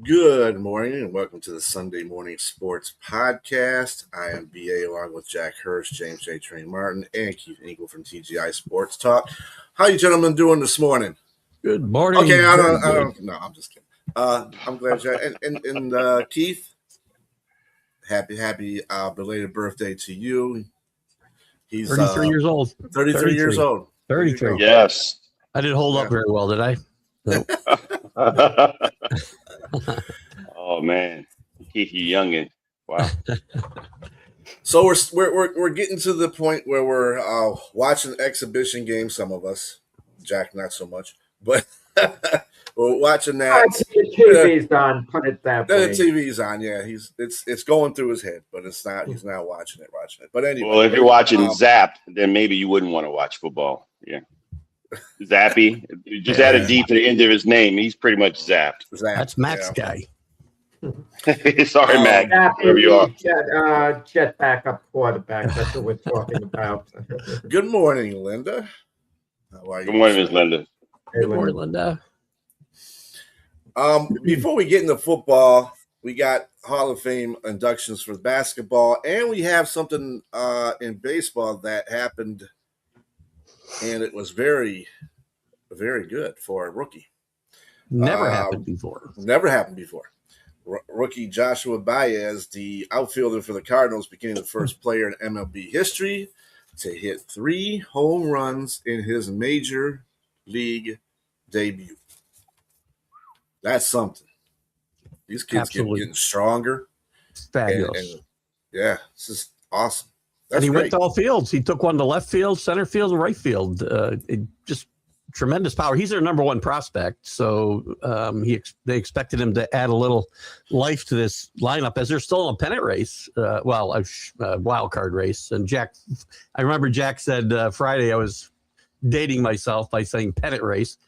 Good morning and welcome to the Sunday Morning Sports Podcast. I am BA along with Jack Hirsch, James J. Train Martin, and Keith Eagle from TGI Sports Talk. How you gentlemen doing this morning? Good morning. Okay, I don't. No, I'm just kidding. I'm glad Jack and Keith. Happy belated birthday to you. He's 33 years old. 33 years old. 33. Yes. I didn't hold up very well, did I? No. Oh man, Keith, you youngin'. Wow. So we're getting to the point where we're watching exhibition games. Some of us, Jack, not so much, but we're watching that. The TV's on. Put it that way. The TV's on. Yeah, it's going through his head, but it's not. He's not watching it. But anyway. Well, if you're watching Zapped, then maybe you wouldn't want to watch football. Yeah. Zappy. Just add a D to the end of his name. He's pretty much zapped. That's Mac's guy. Sorry, Mac. Wherever you are. Jet backup quarterback. That's what we're talking about. Good morning, Linda. How are you? Good morning, Ms. Linda. Good morning, Linda. Before we get into football, we got Hall of Fame inductions for basketball, and we have something in baseball that happened, and it was very, very good for a rookie. Never happened before. Rookie Joshua Baez, the outfielder for the Cardinals, became the first player in MLB history to hit 3 home runs in his major league debut. That's something. These kids keep getting stronger. Fabulous. Yeah, this is awesome. And he went to all fields. He took one to left field, center field, and right field. Just tremendous power. He's their number one prospect, so they expected him to add a little life to this lineup as they're still in a pennant race. A wild card race. And Jack, I remember Jack said Friday I was dating myself by saying pennant race.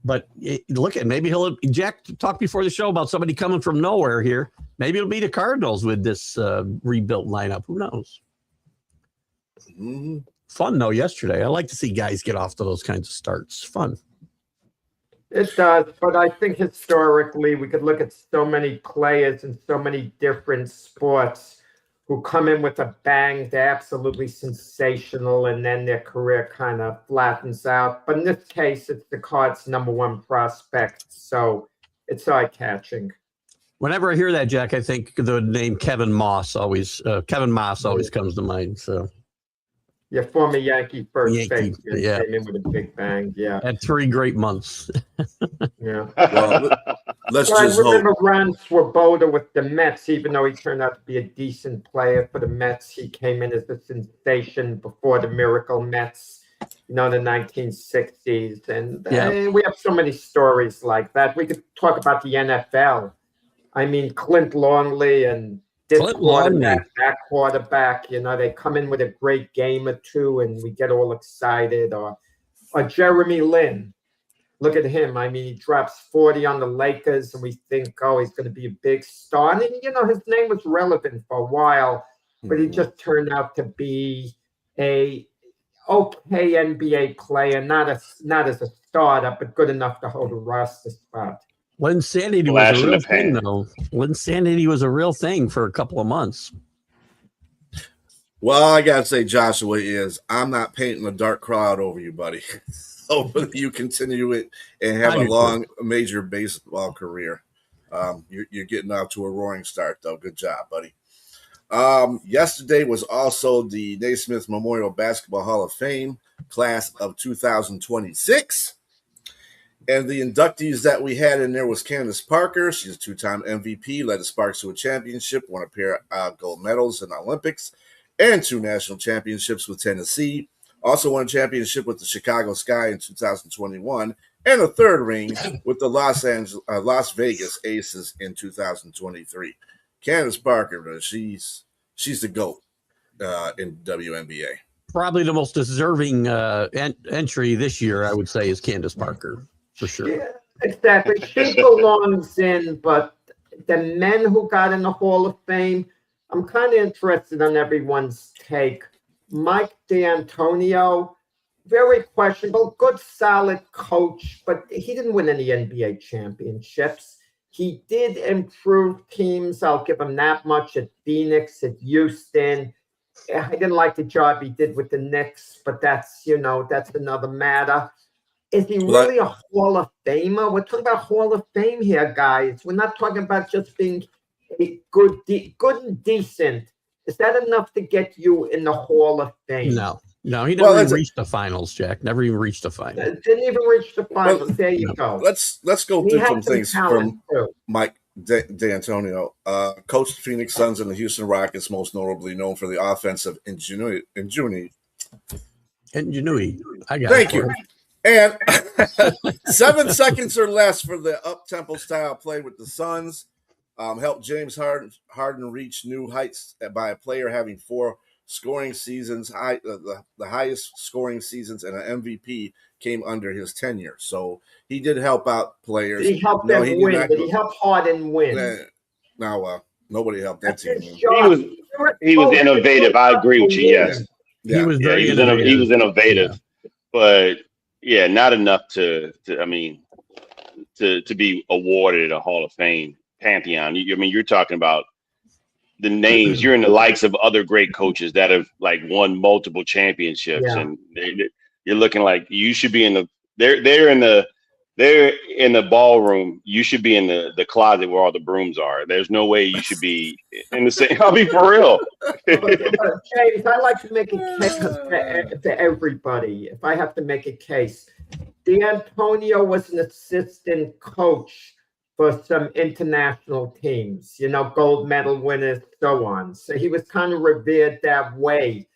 But look at maybe Jack talked before the show about somebody coming from nowhere here. Maybe it'll be the Cardinals with this rebuilt lineup. Who knows? Mm-hmm. Fun though yesterday. I like to see guys get off to those kinds of starts. Fun. It does, but I think historically we could look at so many players in so many different sports who come in with a bang. They're absolutely sensational, and then their career kind of flattens out. But in this case, it's the Cards' number one prospect, so it's eye-catching. Whenever I hear that, Jack, I think the name Kevin Moss always comes to mind. So. Yeah, former Yankee first baseman yeah. came in with a big bang. Yeah, had 3 great months. Yeah. Well, let's I just remember hope. Ron Swoboda with the Mets, even though he turned out to be a decent player for the Mets. He came in as a sensation before the Miracle Mets, the 1960s. And we have so many stories like that. We could talk about the NFL. I mean, Clint Longley and this quarterback, that quarterback, they come in with a great game or two and we get all excited. Or Jeremy Lin. Look at him. I mean, he drops 40 on the Lakers and we think, oh, he's going to be a big star. And, his name was relevant for a while, but he just turned out to be a okay NBA player, not as a starter, but good enough to hold a roster spot. Linsanity was a real thing, though. Linsanity was a real thing for a couple of months. Well, I gotta say, Joshua, I'm not painting a dark cloud over you, buddy. Hope you continue it and have a long major baseball career. You're getting out to a roaring start, though. Good job, buddy. Yesterday was also the Naismith Memorial Basketball Hall of Fame class of 2026. And the inductees that we had in there was Candace Parker. She's a 2-time MVP, led the Sparks to a championship, won a pair of gold medals in the Olympics, and 2 national championships with Tennessee. Also won a championship with the Chicago Sky in 2021, and a 3rd ring with the Las Vegas Aces in 2023. Candace Parker, she's the GOAT in WNBA. Probably the most deserving entry this year, I would say, is Candace Parker. For sure. Yeah, exactly. She belongs in, but the men who got in the Hall of Fame, I'm kind of interested on everyone's take. Mike D'Antonio, very questionable. Good, solid coach, but he didn't win any NBA championships. He did improve teams. I'll give him that much at Phoenix, at Houston. I didn't like the job he did with the Knicks, but that's another matter. Is he really a Hall of Famer? We're talking about Hall of Fame here, guys. We're not talking about just being a good and decent. Is that enough to get you in the Hall of Fame? No, he never even reached the finals, Jack. Never even reached the finals. Didn't even reach the finals. There you go. Let's go through some things from Mike D'Antonio. Coached the Phoenix Suns and the Houston Rockets, most notably known for the offensive ingenuity. Thank you. And 7 seconds or less for the up-tempo style play with the Suns. Helped James Harden reach new heights by a player having 4 scoring seasons. The highest scoring seasons and an MVP came under his tenure. So he did help out players. Did he help them win? Did he help Harden win? No, nobody helped that team. He was innovative. I agree with you. Yes, he was very innovative. He was innovative, but not enough to be awarded a Hall of Fame pantheon. You're talking about the names. You're in the likes of other great coaches that have won multiple championships, and you're looking like you should be in the. They're in the ballroom. You should be in the closet where all the brooms are. There's no way you should be in the same. I'll be for real. James, I like to make a case to everybody. If I have to make a case, D'Antonio was an assistant coach for some international teams, gold medal winners, so on. So he was kind of revered that way.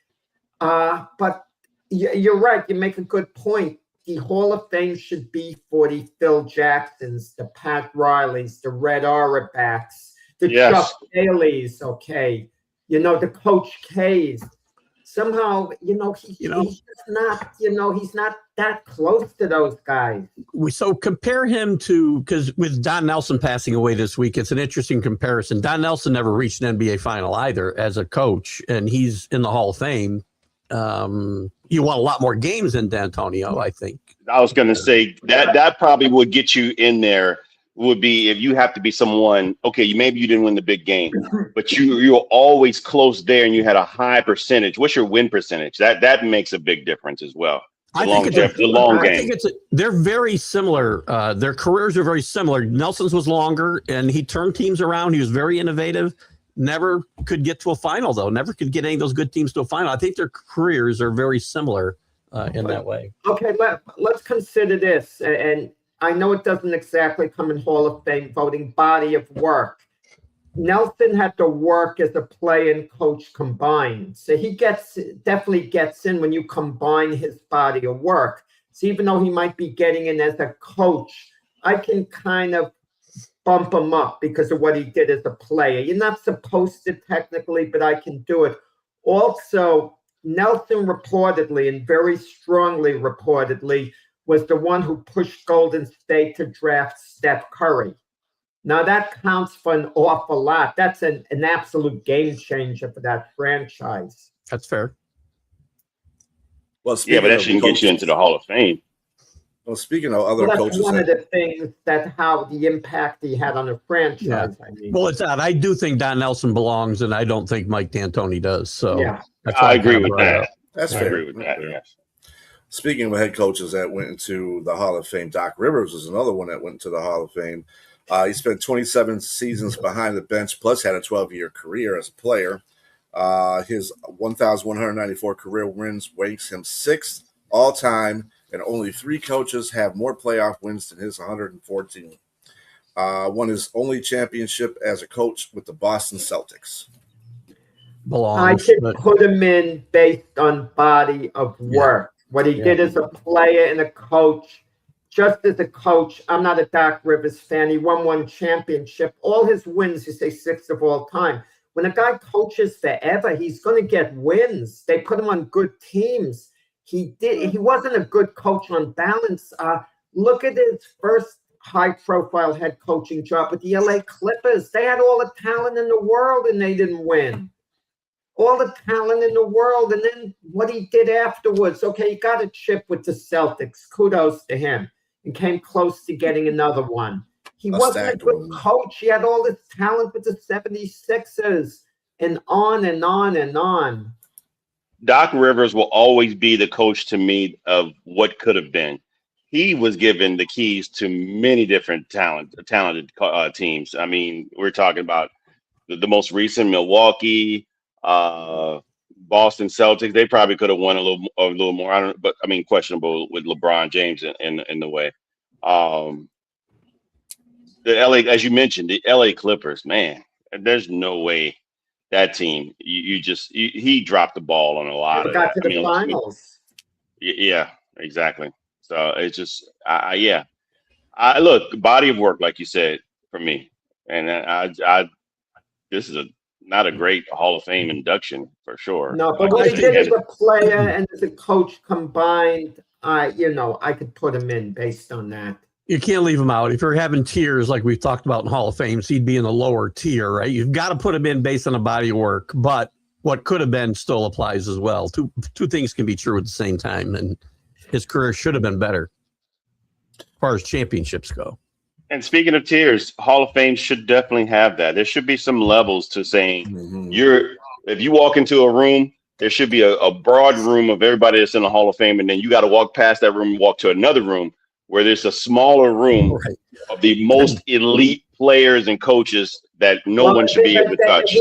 But you're right. You make a good point. The Hall of Fame should be for the Phil Jacksons, the Pat Rileys, the Red Auerbachs, the Chuck Daly's, the Coach K's. Somehow, he's just not, he's not that close to those guys. So compare him to, because with Don Nelson passing away this week, it's an interesting comparison. Don Nelson never reached an NBA final either as a coach, and he's in the Hall of Fame. You won a lot more games than D'Antonio, I think. I was going to say that probably would get you in there. Would be if you have to be someone. Okay, maybe you didn't win the big game, but you're always close there, and you had a high percentage. What's your win percentage? That makes a big difference as well. The long game. They're very similar. Their careers are very similar. Nelson's was longer, and he turned teams around. He was very innovative. Never could get to a final, though. Never could get any of those good teams to a final. I think their careers are very similar in that way. Okay, let's consider this. And I know it doesn't exactly come in Hall of Fame voting, body of work. Nelson had to work as a player and coach combined. So he definitely gets in when you combine his body of work. So even though he might be getting in as a coach, I can kind of bump him up because of what he did as a player. You're not supposed to technically, but I can do it. Also, Nelson reportedly, and very strongly reportedly, was the one who pushed Golden State to draft Steph Curry. Now that counts for an awful lot. That's an absolute game changer for that franchise. That's fair. Well, but that shouldn't get you into the Hall of Fame. Well, speaking of other coaches, one of the things that how the impact he had on the franchise. Yeah. Well, it's that I do think Don Nelson belongs, and I don't think Mike D'Antoni does. So I agree with that. That's fair. I agree with that. Yes. Speaking of head coaches that went into the Hall of Fame, Doc Rivers was another one that went into the Hall of Fame. He spent 27 seasons behind the bench, plus had a 12-year career as a player. His 1,194 career wins ranks him 6th all-time, and only 3 coaches have more playoff wins than his 114. Won his only championship as a coach with the Boston Celtics. I could put him in based on body of work. What he did as a player and a coach. Just as a coach, I'm not a Doc Rivers fan. He won 1 championship. All his wins, you say 6th of all time. When a guy coaches forever, he's going to get wins. They put him on good teams. He wasn't a good coach on balance. Look at his first high-profile head coaching job with the LA Clippers. They had all the talent in the world, and they didn't win. all the talent in the world. And then what he did afterwards, okay, he got a chip with the Celtics. Kudos to him. And came close to getting another one. He wasn't a good coach. He had all this talent with the 76ers and on and on and on. Doc Rivers will always be the coach to me of what could have been. He was given the keys to many different talented teams. I mean, we're talking about the most recent Milwaukee, Boston Celtics. They probably could have won a little more. I don't, but I mean, questionable with LeBron James in the way. The LA, as you mentioned, the LA Clippers. Man, there's no way that team. He dropped the ball on a lot of that. Got to the finals. Yeah, exactly. So it's just, yeah. Look, body of work, like you said, for me, and this is not a great Hall of Fame induction for sure. No, but what he did as a player and as a coach combined, I could put him in based on that. You can't leave him out. If you're having tiers like we've talked about in Hall of Fames, he'd be in the lower tier, right? You've got to put him in based on a body of work, but what could have been still applies as well. Two things can be true at the same time, and his career should have been better as far as championships go. And speaking of tiers, Hall of Fame should definitely have that. There should be some levels to saying if you walk into a room, there should be a broad room of everybody that's in the Hall of Fame, and then you got to walk past that room and walk to another room where there's a smaller room of the most elite players and coaches that no one should be able to touch.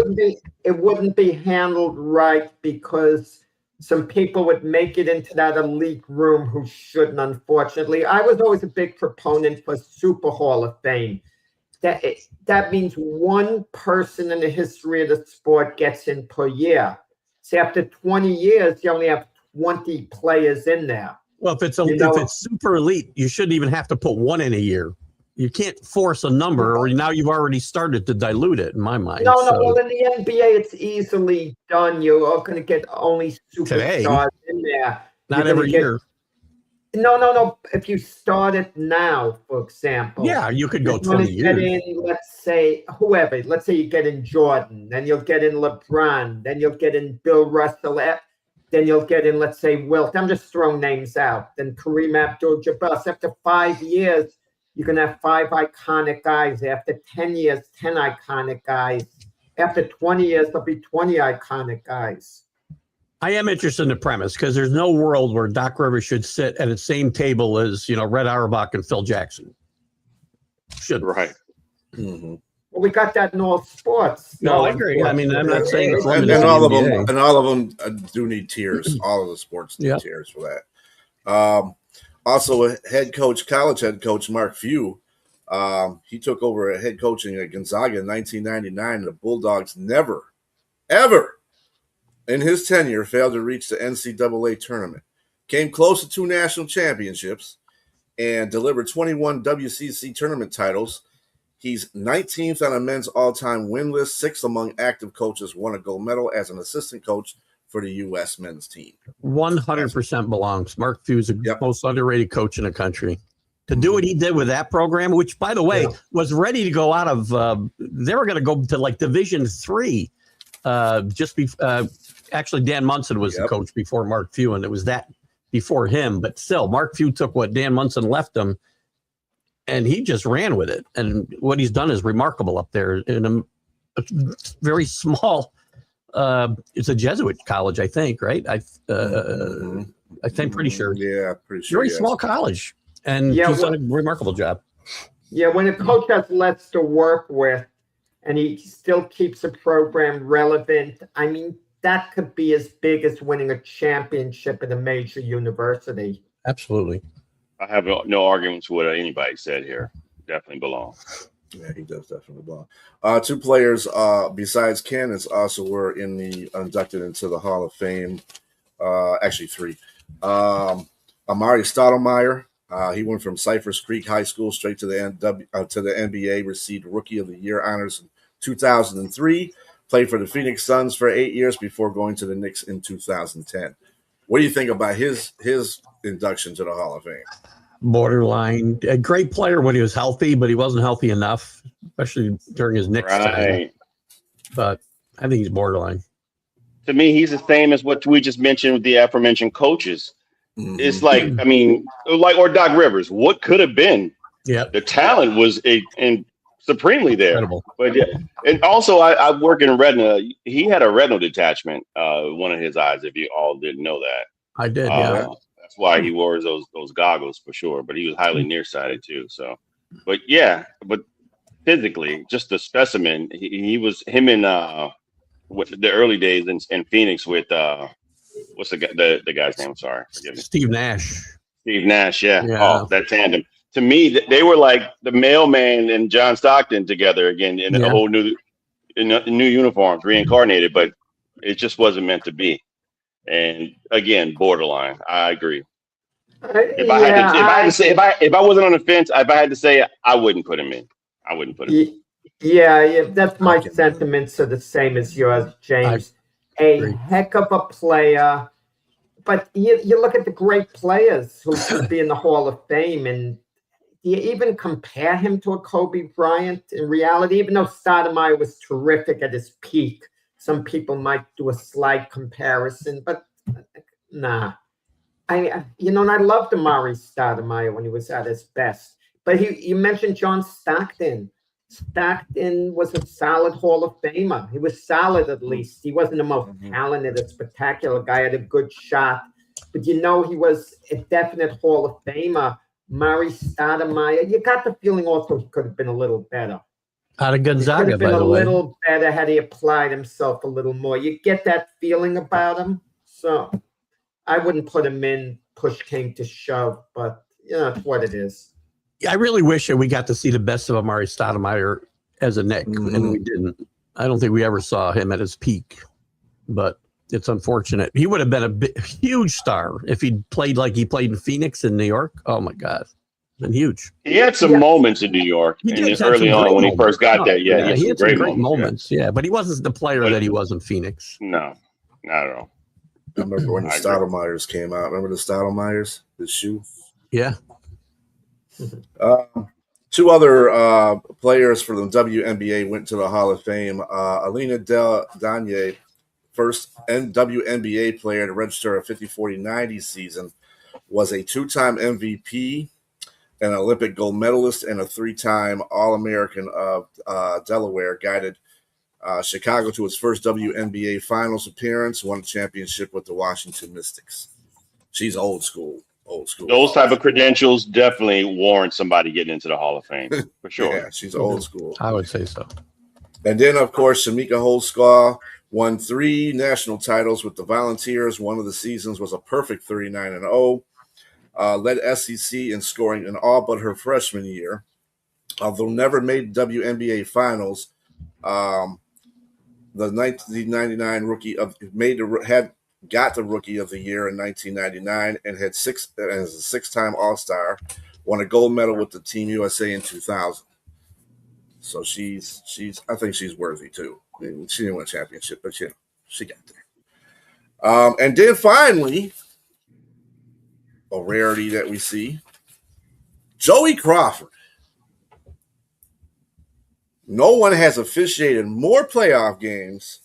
It wouldn't be handled right because some people would make it into that elite room who shouldn't, unfortunately. I was always a big proponent for Super Hall of Fame. That means one person in the history of the sport gets in per year. So after 20 years, you only have 20 players in there. Well, if it's super elite, you shouldn't even have to put one in a year. You can't force a number, or now you've already started to dilute it, in my mind. No. Well, in the NBA, it's easily done. You are going to get only superstars in there. Not every year. No. If you start it now, for example. Yeah, you could go 20 years. Get in, let's say, whoever. Let's say you get in Jordan. Then you'll get in LeBron. Then you'll get in Bill Russell. Then you'll get in, let's say, Wilt. I'm just throwing names out. Then Kareem Abdul-Jabbar. After 5 years, you can have 5 iconic guys. After 10 years, 10 iconic guys. After 20 years, there'll be 20 iconic guys. I am interested in the premise because there's no world where Doc Rivers should sit at the same table as, Red Auerbach and Phil Jackson. Should. Right. Mm-hmm. Well, we got that in all sports. No, I agree. I mean, I'm not saying and all of them do need tiers. All of the sports need tiers for that. Also, college head coach Mark Few, he took over head coaching at Gonzaga in 1999, and the Bulldogs never, ever in his tenure failed to reach the NCAA tournament. Came close to 2 national championships and delivered 21 WCC tournament titles. He's 19th on a men's all-time win list, 6th among active coaches, won a gold medal as an assistant coach for the U.S. men's team. 100% belongs. Mark Few is the most underrated coach in the country. To do what he did with that program, which, by the way, was ready to go out of they were going to go to like Division III. Actually, Dan Munson was the coach before Mark Few, and it was that before him. But still, Mark Few took what Dan Munson left him, and he just ran with it. And what he's done is remarkable up there in a very small. It's a Jesuit college, I think, right? I think pretty sure. Yeah, pretty sure. Very small college, and he's done a remarkable job. Yeah, when a coach has less to work with, and he still keeps a program relevant, I mean, that could be as big as winning a championship at a major university. Absolutely. I have no arguments with what anybody said here. Definitely belong. Yeah, he does definitely belong. 2 players besides Candace also were inducted into the Hall of Fame. Actually 3. Amari Stoudemire. He went from Cypress Creek High School straight to the NBA. Received Rookie of the Year honors in 2003. Played for the Phoenix Suns for 8 years before going to the Knicks in 2010. What do you think about his induction to the Hall of Fame? Borderline. A great player when he was healthy, but he wasn't healthy enough, especially during his Knicks time. But I think he's borderline. to me, he's the same as what we just mentioned with the aforementioned coaches. Mhm. It's like, I mean, or Doc Rivers. What could have been? Yeah. The talent was supremely there. Incredible. But yeah, and also I work in retina. He had a retinal detachment, one of his eyes. If you all didn't know that, I did. Yeah. that's why he wore those goggles for sure. But he was highly nearsighted too. So, but physically, just a specimen. He was him in with the early days in Phoenix with what's the guy's name? I'm sorry, forgive me. Steve Nash. Steve Nash. Yeah. Yeah. Oh, that tandem. To me, they were like the mailman and John Stockton together again in a whole new uniforms, reincarnated, but it just wasn't meant to be. And again, borderline. I agree. If I wasn't on the fence, if I had to say, I wouldn't put him in. I wouldn't put him in. Yeah, that's my sentiments are the same as yours, James. A heck of a player, but you look at the great players who should be in the Hall of Fame, and you even compare him to a Kobe Bryant in reality, even though Stoudemire was terrific at his peak. Some people might do a slight comparison, but nah. And I loved Amari Stoudemire when he was at his best. But you mentioned John Stockton. Stockton was a solid Hall of Famer. He was solid at least. He wasn't the most talented or spectacular guy, had a good shot. But he was a definite Hall of Famer. Mari Stoudemire, you got the feeling also he could have been a little better. Out of Gonzaga, he could have been by the way. a little better had he applied himself a little more. You get that feeling about him. So I wouldn't put him in, push came to shove, but it's what it is. I really wish that we got to see the best of Amari Stoudemire as a Knick, and we didn't. I don't think we ever saw him at his peak, but it's unfortunate. He would have been a huge star if he'd played like he played in Phoenix and New York. Oh my God, been huge. He had some moments in New York early on when he first got there. Yeah, he had some great moments. Yeah, but he wasn't the player that he was in Phoenix. No, not at all. I remember when the Stoudemires came out. Remember the Stoudemires, the shoe? Yeah. Two other players for the WNBA went to the Hall of Fame. Alina Danye, first WNBA player to register a 50-40-90 season, was a two-time MVP, an Olympic gold medalist, and a three-time All-American of Delaware. Guided Chicago to its first WNBA Finals appearance, won a championship with the Washington Mystics. She's old school. Those type of credentials definitely warrant somebody getting into the Hall of Fame for sure. Yeah, she's old school. I would say so. And then, of course, Shamika Holdsclaw won 3 national titles with the Volunteers. One of the seasons was a perfect 39-0. Led SEC in scoring in all but her freshman year. Although never made WNBA Finals, the 1999 got the Rookie of the Year in 1999 and had as a 6-time All-Star, won a gold medal with the Team USA in 2000. So I think she's worthy too. I mean, she didn't win a championship, but she got there. And then finally, a rarity that we see, Joey Crawford. No one has officiated more playoff games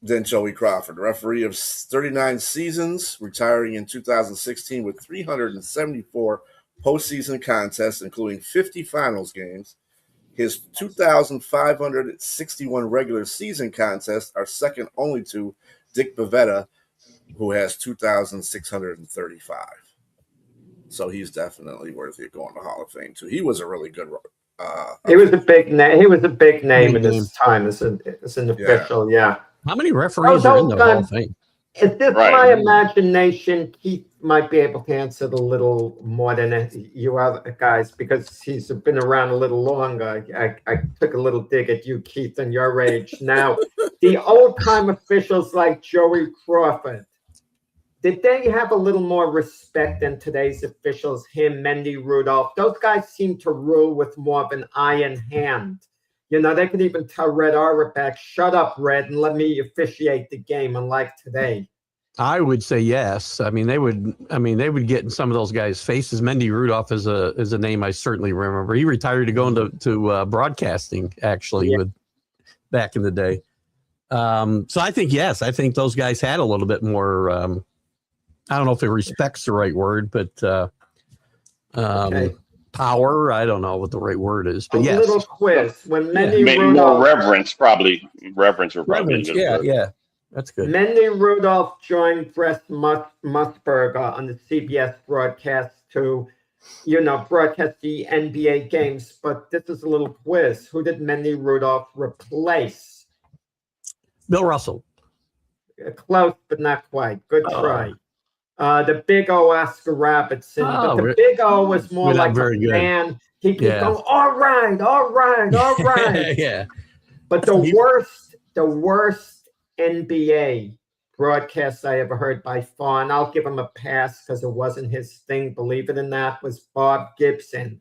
than Joey Crawford, referee of 39 seasons, retiring in 2016 with 374 postseason contests, including 50 finals games. His 2,561 regular season contests are second only to Dick Bavetta, who has 2,635. So he's definitely worthy of going to Hall of Fame too. He was a really good. He was a big name. He was a big name in his time as an official. Yeah. How many referees are in the Hall of Fame? Is this my imagination? Keith might be able to answer it a little more than you other guys because he's been around a little longer. I took a little dig at you, Keith, and your age. Now, the old-time officials like Joey Crawford, did they have a little more respect than today's officials, him, Mendy, Rudolph? Those guys seem to rule with more of an iron hand. They could even tell Red Auerbach, shut up, Red, and let me officiate the game, unlike today. I would say yes. I mean, they would get in some of those guys' faces. Mendy Rudolph is a name I certainly remember. He retired to go into broadcasting, actually, back in the day. So I think, yes, I think those guys had a little bit more, I don't know if it respect's the right word, but power. I don't know what the right word is, but A little quiz. When Manny Maybe Rudolph, more reverence, probably. Reverence or probably. reverence. Yeah. That's good. Manny Rudolph joined Brett Musburger on the CBS broadcast to, broadcast the NBA games. But this is a little quiz. Who did Manny Rudolph replace? Bill Russell. Close, but not quite. Good try. The Big O, Oscar Robertson. But the Big O was more like a fan. He keeps going, all right. Yeah. But the worst NBA broadcast I ever heard by far, and I'll give him a pass because it wasn't his thing, believe it or not, was Bob Gibson,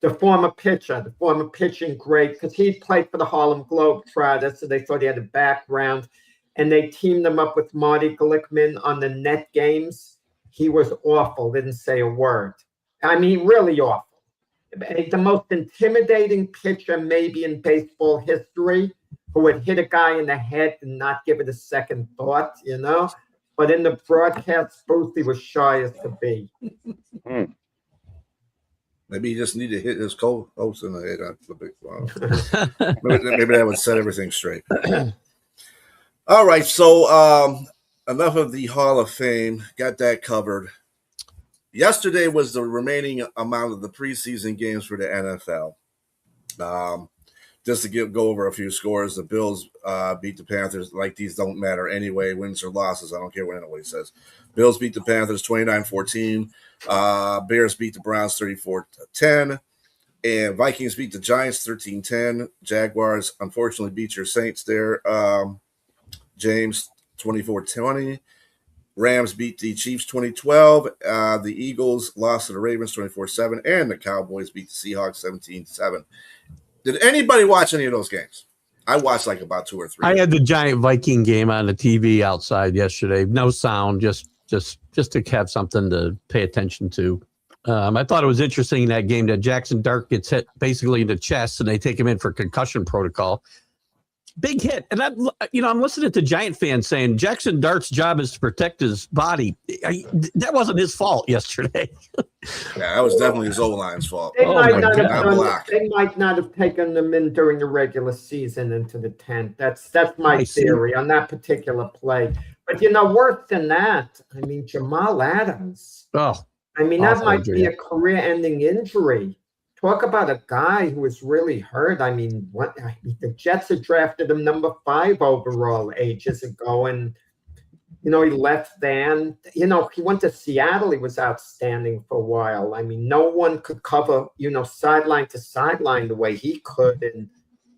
the former pitcher, the former pitching great, because he played for the Harlem Globetrotters, so they thought he had a background. And they teamed him up with Marty Glickman on the net games. He was awful, didn't say a word. I mean, really awful. The most intimidating pitcher maybe in baseball history, who would hit a guy in the head and not give it a second thought, But in the broadcast booth, he was shy as could be. Maybe he just need to hit his co-host in the head. That's the big one. Maybe that would set everything straight. All right, so enough of the Hall of Fame. Got that covered. Yesterday was the remaining amount of the preseason games for the NFL. Just to go over a few scores, the Bills beat the Panthers. Like, these don't matter anyway, wins or losses. I don't care what anybody says. Bills beat the Panthers 29-14. Bears beat the Browns 34-10. And Vikings beat the Giants 13-10. Jaguars, unfortunately, beat your Saints there. James 24-20. Rams beat the Chiefs 20-12. The Eagles lost to the Ravens 24-7. And the Cowboys beat the Seahawks 17-7. Did anybody watch any of those games? I watched like about 2 or 3. I had the Giant Viking game on the TV outside yesterday. No sound, just to have something to pay attention to. I thought it was interesting in that game that Jackson Dart gets hit basically in the chest and they take him in for concussion protocol. Big hit. And I'm listening to Giant fans saying Jackson Dart's job is to protect his body. That wasn't his fault yesterday. Yeah, that was definitely his O-line's fault. They might not have taken them in during the regular season into the tent. That's my theory on that particular play. But worse than that, I mean, Jamal Adams. Oh, I mean, that might be a career-ending injury. Talk about a guy who was really hurt. I mean, the Jets had drafted him number 5 overall ages ago, and he left then. He went to Seattle. He was outstanding for a while. I mean, no one could cover, sideline to sideline the way he could. And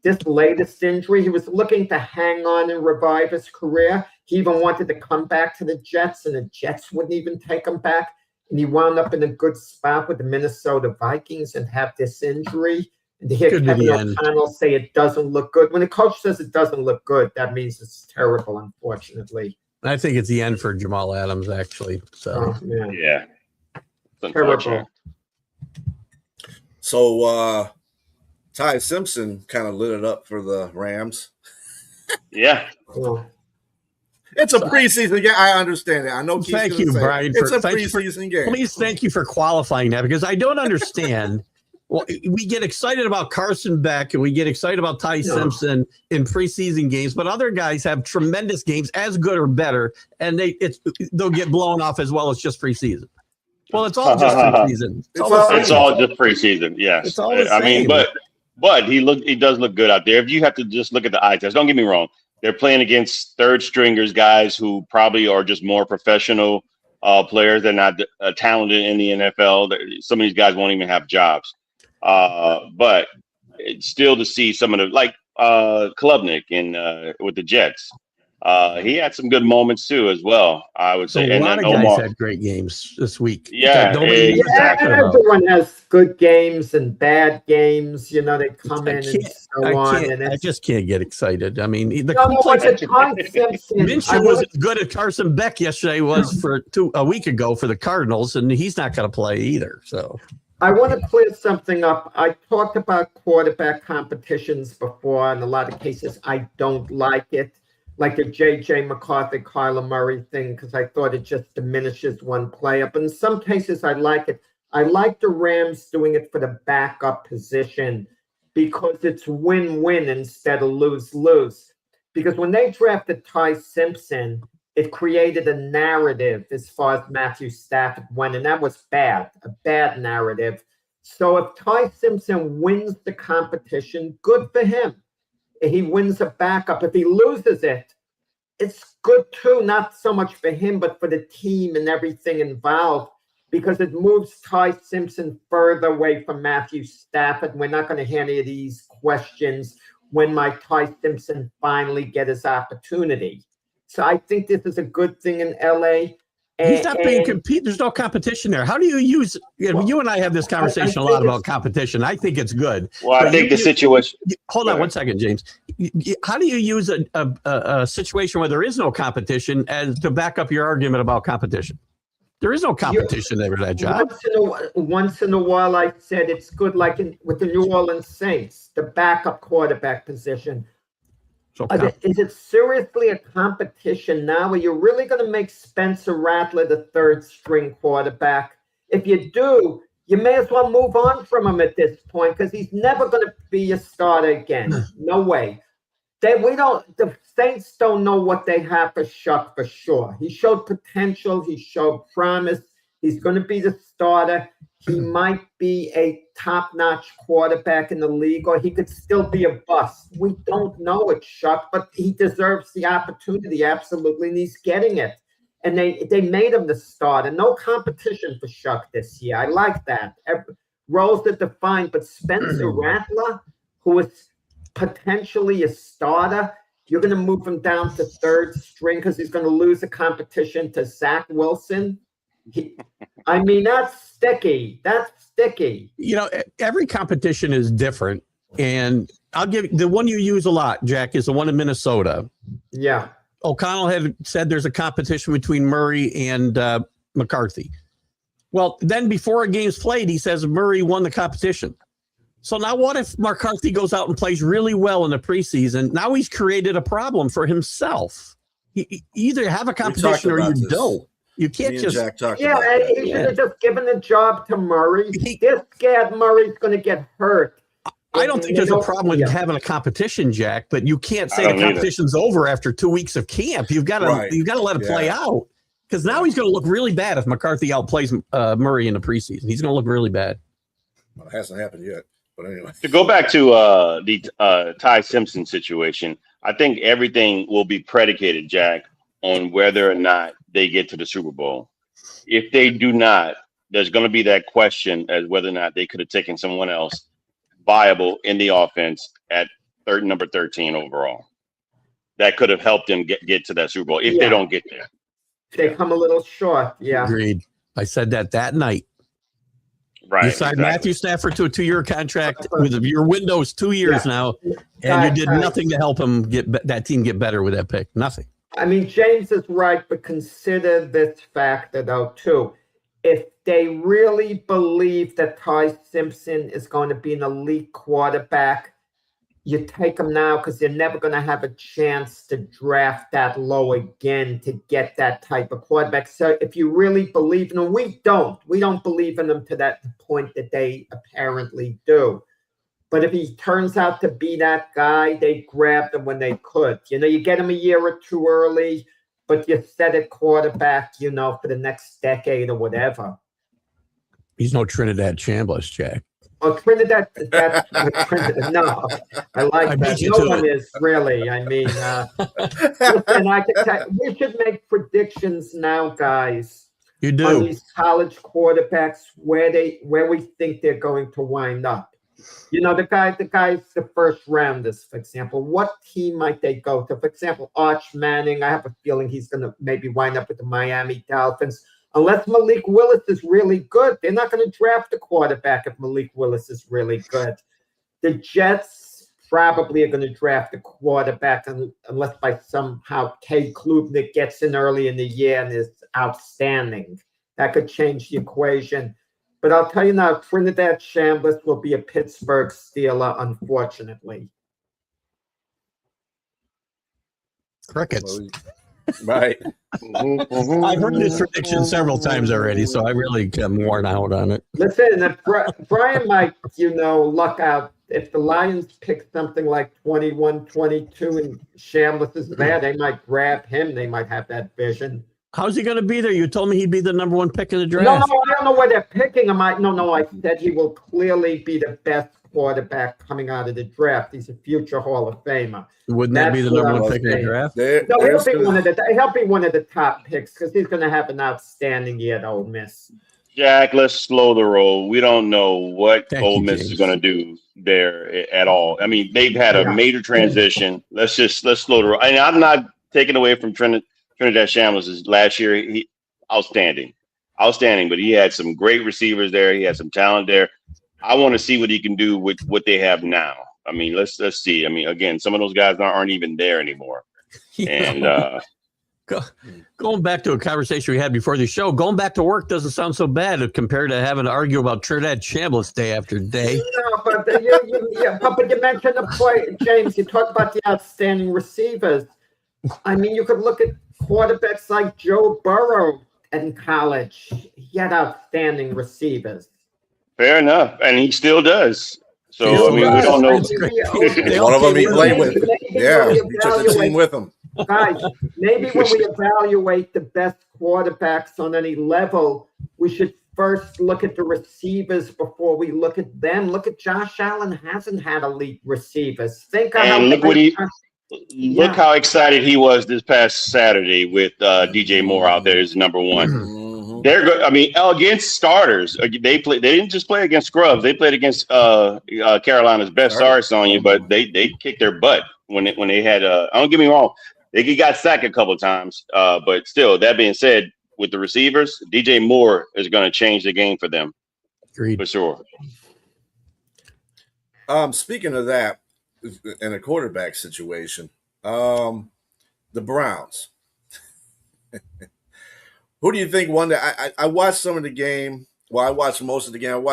this latest injury, he was looking to hang on and revive his career. He even wanted to come back to the Jets, and the Jets wouldn't even take him back. And he wound up in a good spot with the Minnesota Vikings and have this injury. And to hear Kevin O'Connell say it doesn't look good. When the coach says it doesn't look good, that means it's terrible, unfortunately. I think it's the end for Jamal Adams, actually. So yeah. Terrible. So Ty Simpson kind of lit it up for the Rams. Yeah. It's a preseason game. I understand it. I know. Thank you, Brian. It's a preseason game. Please, thank you for qualifying that, because I don't understand. Well, we get excited about Carson Beck and we get excited about Ty Simpson in preseason games, but other guys have tremendous games, as good or better, and they'll get blown off as well as just preseason. Well, it's all just preseason. It's all just preseason. Yes, it's all the same. I mean, but he does look good out there. If you have to just look at the eye test, don't get me wrong. They're playing against third stringers, guys who probably are just more professional players. They're not talented in the NFL. Some of these guys won't even have jobs. But it's still to see some of the, like Klubnik with the Jets. He had some good moments too, as well. I would say. A lot of guys had great games this week. Yeah, everyone has good games and bad games. They come in and so on. And I just can't get excited. I mean, Minshew was as good as Carson Beck yesterday was a week ago for the Cardinals, and he's not going to play either. So. I want to clear something up. I talked about quarterback competitions before. In a lot of cases, I don't like it. like the J.J. McCarthy, Kyler Murray thing, because I thought it just diminishes one player. But in some cases, I like it. I like the Rams doing it for the backup position because it's win-win instead of lose-lose. Because when they drafted Ty Simpson, it created a narrative as far as Matthew Stafford went, and that was bad, a bad narrative. So if Ty Simpson wins the competition, good for him. He wins a backup. If he loses it, it's good too, not so much for him, but for the team and everything involved, because it moves Ty Simpson further away from Matthew Stafford. We're not going to hear any of these questions when might Ty Simpson finally get his opportunity. So I think this is a good thing in LA. He's not being compete. There's no competition there. How do you use? You and I have this conversation a lot about competition. I think it's good. Well, I think the situation. Hold on one second, James. How do you use a situation where there is no competition as to back up your argument about competition? There is no competition there for that job. Once in a while, I said it's good, like with the New Orleans Saints, the backup quarterback position. Is it seriously a competition now? Are you really going to make Spencer Rattler the third string quarterback? If you do, you may as well move on from him at this point because he's never going to be a starter again. No way. The Saints don't know what they have for Shuck for sure. He showed potential. He showed promise. He's going to be the starter. He might be a top-notch quarterback in the league, or he could still be a bust. We don't know it, Shuck, but he deserves the opportunity, absolutely, and he's getting it. And they made him the starter. No competition for Shuck this year. I like that. Roles are defined, but Spencer Rattler, who is potentially a starter, you're going to move him down to third string because he's going to lose a competition to Zach Wilson. That's sticky. That's sticky. Every competition is different. And I'll give the one you use a lot, Jack, is the one in Minnesota. Yeah. O'Connell had said there's a competition between Murray and McCarthy. Well, then before a game's played, he says Murray won the competition. So now what if McCarthy goes out and plays really well in the preseason? Now he's created a problem for himself. You either have a competition or you don't. You can't just. He should have just given the job to Murray. This scared Murray's going to get hurt. I don't think there's a problem with having a competition, Jack. But you can't say the competition's over after 2 weeks of camp. You've got to let it play out because now he's going to look really bad if McCarthy outplays Murray in the preseason. He's going to look really bad. Well, it hasn't happened yet. But anyway, to go back to the Ty Simpson situation, I think everything will be predicated, Jack, on whether or not they get to the Super Bowl. If they do not, there's going to be that question as whether or not they could have taken someone else viable in the offense at number 13 overall. That could have helped them get to that Super Bowl if they don't get there. They come a little short. Yeah. Agreed. I said that night. Right. You signed Matthew Stafford to a 2-year contract with your window's 2 years now, and you did nothing to help him that team get better with that pick. Nothing. James is right, but consider this factor, though, too. If they really believe that Ty Simpson is going to be an elite quarterback, you take him now because they're never going to have a chance to draft that low again to get that type of quarterback. So if you really believe in him, we don't believe in him to that point that they apparently do. But if he turns out to be that guy, they grabbed him when they could. You get him a year or two early, but you set a quarterback, for the next decade or whatever. He's no Trinidad Chambliss, Jack. Oh, Trinidad, that's Trinidad. No, I like that. No one is really. Listen, I can tell you, we should make predictions now, guys. You do. On these college quarterbacks, where we think they're going to wind up. The guys, the first rounders, for example, what team might they go to? For example, Arch Manning, I have a feeling he's going to maybe wind up with the Miami Dolphins. Unless Malik Willis is really good, they're not going to draft a quarterback if Malik Willis is really good. The Jets probably are going to draft a quarterback unless by somehow Cade Klubnik gets in early in the year and is outstanding. That could change the equation. But I'll tell you now, Trinidad Chambliss will be a Pittsburgh Steeler, unfortunately. Crickets. Right. I've heard this prediction several times already, so I really am worn out on it. Listen, if Brian might, luck out. If the Lions pick something like 21, 22, and Chambliss is there, they might grab him. They might have that vision. How's he going to be there? You told me he'd be the number one pick in the draft. No, I don't know where they're picking him. I said he will clearly be the best quarterback coming out of the draft. He's a future Hall of Famer. Wouldn't that be the number one pick in the draft? He'll be one of the top picks because he's going to have an outstanding year at Ole Miss. Jack, let's slow the roll. We don't know what Ole Miss is going to do there at all. I mean, they've had a major transition. Let's slow the roll. And I'm not taking away from Trinidad Chambliss. Last year, he outstanding, but he had some great receivers there. He had some talent there. I want to see what he can do with what they have now. I mean, let's see. I mean, again, some of those guys aren't even there anymore. And going back to a conversation we had before the show, going back to work doesn't sound so bad compared to having to argue about Trinidad Chambliss day after day. No, but you mentioned the point, James. You talked about the outstanding receivers. I mean, you could look at quarterbacks like Joe Burrow in college. He had outstanding receivers. Fair enough, and he still does. So we don't know. One of them he played with. Yeah, he took the team with him. Guys, maybe when we evaluate the best quarterbacks on any level, we should first look at the receivers before we look at them. Look at Josh Allen hasn't had elite receivers. Look how excited he was this past Saturday with DJ Moore out there as number one. They're good. I mean, against starters, they didn't just play against scrubs. They played against Carolina's best. Sorry, Sonya, but they kicked their butt when they had. Don't get me wrong, they got sacked a couple of times, but still. That being said, with the receivers, DJ Moore is going to change the game for them. Agreed. For sure. Speaking of that, in a quarterback situation, the Browns. Who do you think won that? I watched some of the game. Well, I watched most of the game.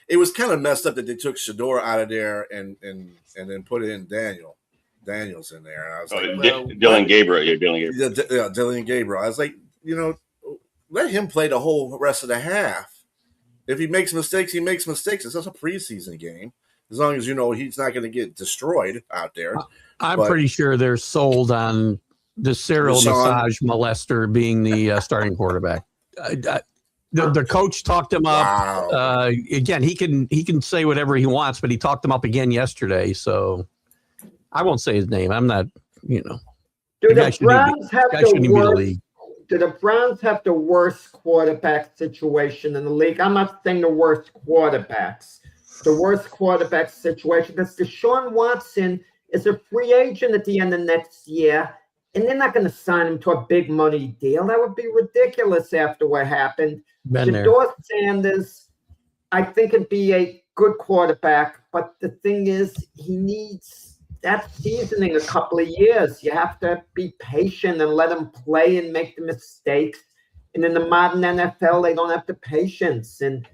It was kind of messed up that they took Shador out of there and then put in Daniels in there. And I was like, Dylan Gabriel. Yeah, Dylan Gabriel. Yeah, Dylan Gabriel. I was like, let him play the whole rest of the half. If he makes mistakes, he makes mistakes. It's just a preseason game. As long as he's not going to get destroyed out there. I'm pretty sure they're sold on the serial massage molester being the starting quarterback. The coach talked him up. Wow. Again, he can say whatever he wants, but he talked him up again yesterday. So I won't say his name. I'm not. Do the Browns have the Browns have the worst quarterback situation in the league? I'm not saying the worst quarterbacks. The worst quarterback situation because Deshaun Watson is a free agent at the end of next year. And they're not going to sign him to a big money deal. That would be ridiculous after what happened. Shador Sanders, I think, would be a good quarterback. But the thing is, he needs that seasoning a couple of years. You have to be patient and let him play and make the mistakes. And in the modern NFL, they don't have the patience. And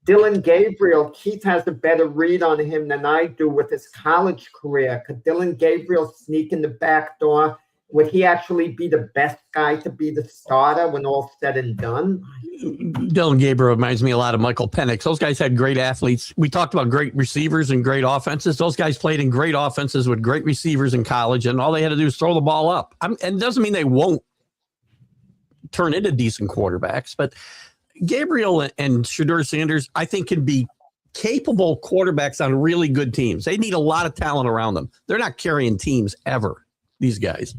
Dylan Gabriel, Keith has a better read on him than I do with his college career. Could Dylan Gabriel sneak in the back door? Would he actually be the best guy to be the starter when all's said and done? Dylan Gabriel reminds me a lot of Michael Penix. Those guys had great athletes. We talked about great receivers and great offenses. Those guys played in great offenses with great receivers in college, and all they had to do is throw the ball up. And it doesn't mean they won't turn into decent quarterbacks, but Gabriel and Shador Sanders, I think, can be capable quarterbacks on really good teams. They need a lot of talent around them. They're not carrying teams ever, these guys.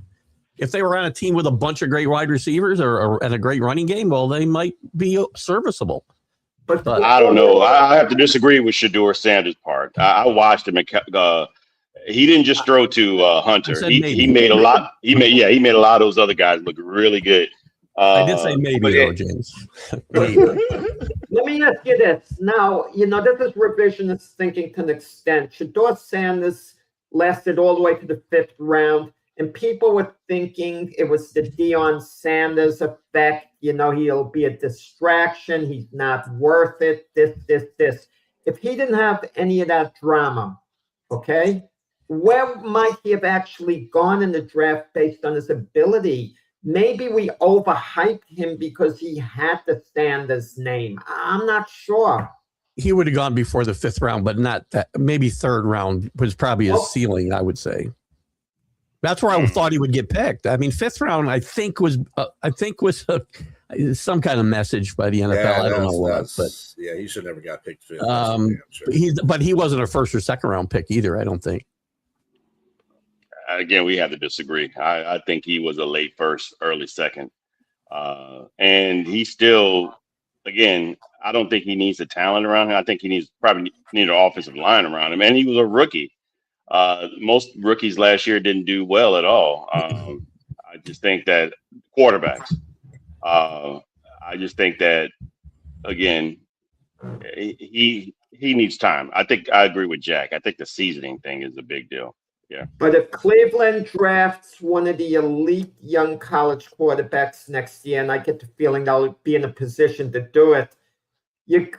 If they were on a team with a bunch of great wide receivers and a great running game, well, they might be serviceable. But I don't know. I have to disagree with Shador Sanders' part. I watched him. He didn't just throw to Hunter. He made a lot. He made a lot of those other guys look really good. I did say maybe, though, James. Maybe. Let me ask you this. Now, this is revisionist thinking to an extent. Shador Sanders lasted all the way to the 5th round. And people were thinking it was the Deion Sanders effect. He'll be a distraction. He's not worth it. This. If he didn't have any of that drama, okay, where might he have actually gone in the draft based on his ability? Maybe we overhyped him because he had the Sanders name. I'm not sure. He would have gone before the 5th round, but not that. Maybe 3rd round was probably his ceiling, I would say. That's where I thought he would get picked. I mean, 5th round, I think was some kind of message by the NFL. Yeah, I don't know what, but yeah, he should never got picked 5th. But he wasn't a 1st or 2nd round pick either. I don't think. Again, we have to disagree. I think he was a late 1st, early 2nd, and he still, again, I don't think he needs the talent around him. I think he probably need an offensive line around him, and he was a rookie. Most rookies last year didn't do well at all. I just think that quarterbacks. I just think that, again, he needs time. I think I agree with Jack. I think the seasoning thing is a big deal. Yeah. But if Cleveland drafts one of the elite young college quarterbacks next year, and I get the feeling they'll be in a position to do it, they're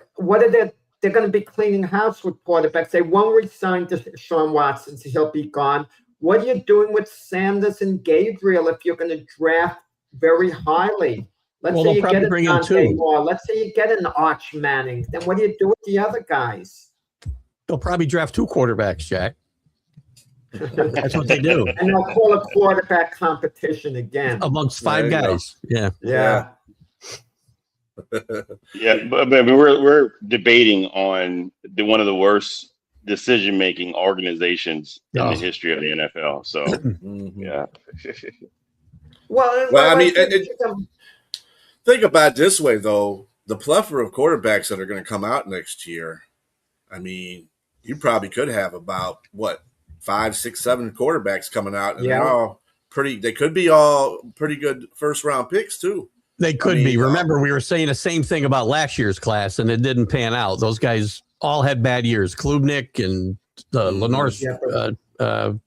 going to be cleaning house with quarterbacks. They won't resign to Deshaun Watson, so he'll be gone. What are you doing with Sanders and Gabriel if you're going to draft very highly? Let's say you get a Dante Moore. Let's say you get an Arch Manning. Then what do you do with the other guys? They'll probably draft 2 quarterbacks, Jack. That's what they do. And they'll call a quarterback competition again. Amongst 5 guys. Yeah. Yeah. Yeah, but we're debating on one of the worst decision-making organizations in the history of the NFL. So, yeah. Well, I mean, think about it this way, though. The plethora of quarterbacks that are going to come out next year, I mean, you probably could have about, 5, 6, 7 quarterbacks coming out, and they're all they could be all pretty good 1st-round picks, too. They could be. Remember, we were saying the same thing about last year's class, and it didn't pan out. Those guys all had bad years. Klubnik and Lenore Sellers. The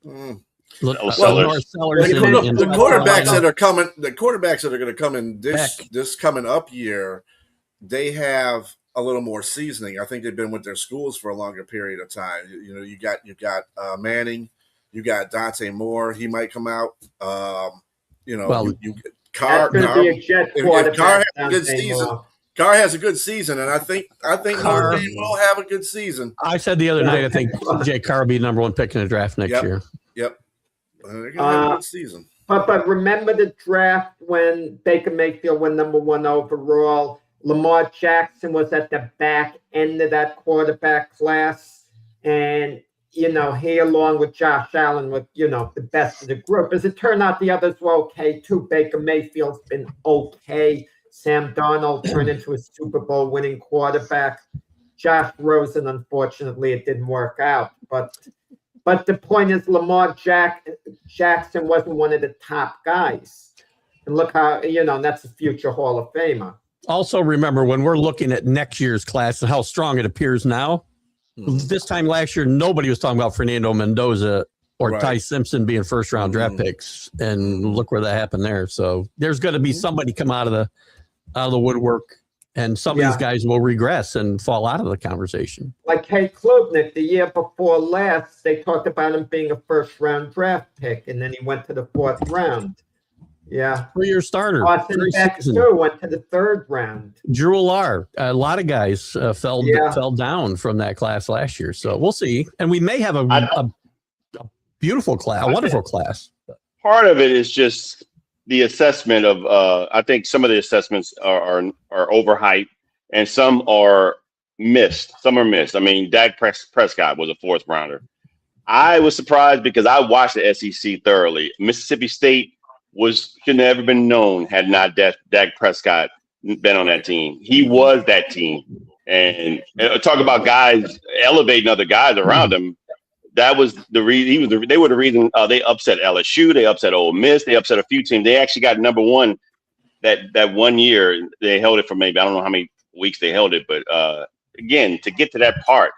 quarterbacks that are coming, the quarterbacks that are going to come in this coming up year, they have a little more seasoning. I think they've been with their schools for a longer period of time. You know, you got Manning, you got Dante Moore. He might come out. Carr has a good season. Carr has a good season, and I think Notre Dame will have a good season. I said the other night, I think Jay Carr will be the #1 pick in the draft next year. Yep. They're going to have a good season. But remember the draft when Baker Mayfield went #1 overall. Lamar Jackson was at the back end of that quarterback class. And, he along with Josh Allen was, the best of the group. As it turned out, the others were okay, too. Baker Mayfield's been okay. Sam Darnold turned into a Super Bowl winning quarterback. Josh Rosen, unfortunately, it didn't work out. But the point is, Lamar Jackson wasn't one of the top guys. And look how, that's a future Hall of Famer. Also, remember, when we're looking at next year's class and how strong it appears now, this time last year, nobody was talking about Fernando Mendoza or Ty Simpson being 1st-round draft picks. And look where that happened there. So there's going to be somebody come out of the woodwork, and some of these guys will regress and fall out of the conversation. Like Klubnik, the year before last, they talked about him being a 1st-round draft pick, and then he went to the 4th round. Yeah. 3-year starter. Austin Beck, too, went to the 3rd round. Drew Allar. A lot of guys fell down from that class last year. So we'll see. And we may have a beautiful class, a wonderful class. Part of it is just the assessment of I think some of the assessments are overhyped and some are missed. Some are missed. I mean, Dak Prescott was a 4th rounder. I was surprised because I watched the SEC thoroughly. Mississippi State should never been known had not Dak Prescott been on that team. He was that team. And talk about guys elevating other guys around him. That was the reason. They were the reason they upset LSU. They upset Ole Miss. They upset a few teams. They actually got #1 that 1 year. They held it for maybe, I don't know how many weeks they held it. But again, to get to that part,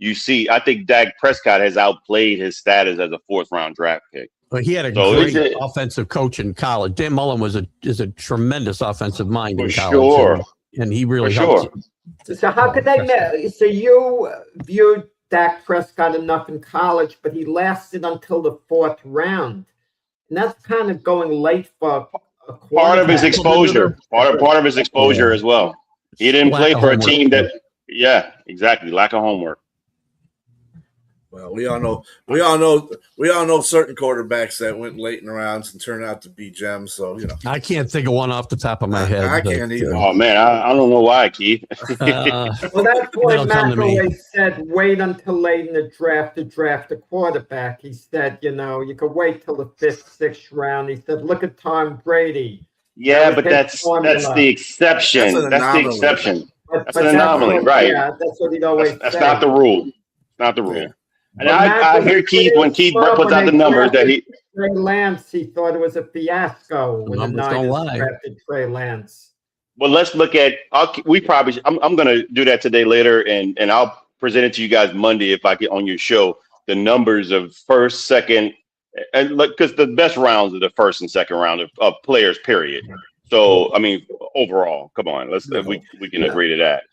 I think Dak Prescott has outplayed his status as a 4th-round draft pick. Well, he had a great offensive coach in college. Dan Mullen is a tremendous offensive mind in college. Sure. And he really helped. So how could they? So you viewed Dak Prescott enough in college, but he lasted until the 4th round. And that's kind of going late for a Part of his quarterback. exposure. Part of his exposure as well. He didn't Lack play of for a homework. team that. Yeah, exactly. Lack of homework. Well, we all know certain quarterbacks that went late in the rounds and turned out to be gems. So I can't think of one off the top of my head. I can't either. Oh man, I don't know why, Keith. Uh, Well, that's why It'll come to me. McElway said, wait until late in the draft to draft a quarterback. He said, you could wait till the 5th, 6th round. He said, look at Tom Brady. Yeah, but that's the exception. That's an That's the anomaly. exception. But That's an anomaly, what, right? Yeah, that's what he'd always That's say. not the rule. It's not the rule. Yeah. And But I Matt hear was Keith when Keith pretty puts out the smart when numbers they that he. Trey Lance, he thought it was a fiasco when the Numbers don't Niners lie. drafted Trey Lance. Well, let's look at. I'm going to do that today later, and I'll present it to you guys Monday if I get on your show. The numbers of first, second, and look, because the best rounds are the first and second round of players. Period. So I mean, overall, come on, we can agree to that.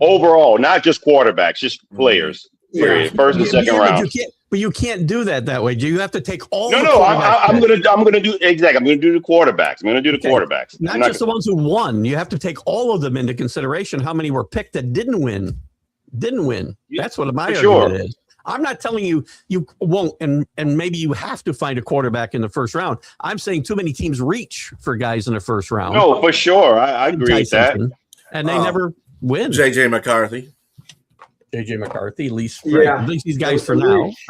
Overall, not just quarterbacks, just players. Period. First and second round. But you can't do that way. Do you have to take all? No. I'm gonna do exactly. I'm gonna do the quarterbacks. I'm gonna do the quarterbacks. Not just the ones who won. You have to take all of them into consideration. How many were picked that didn't win? That's what my argument is. I'm not telling you won't, and maybe you have to find a quarterback in the first round. I'm saying too many teams reach for guys in the first round. No, for sure. I agree with that. And they never win. JJ McCarthy. JJ McCarthy, at least these guys for Those now. reach.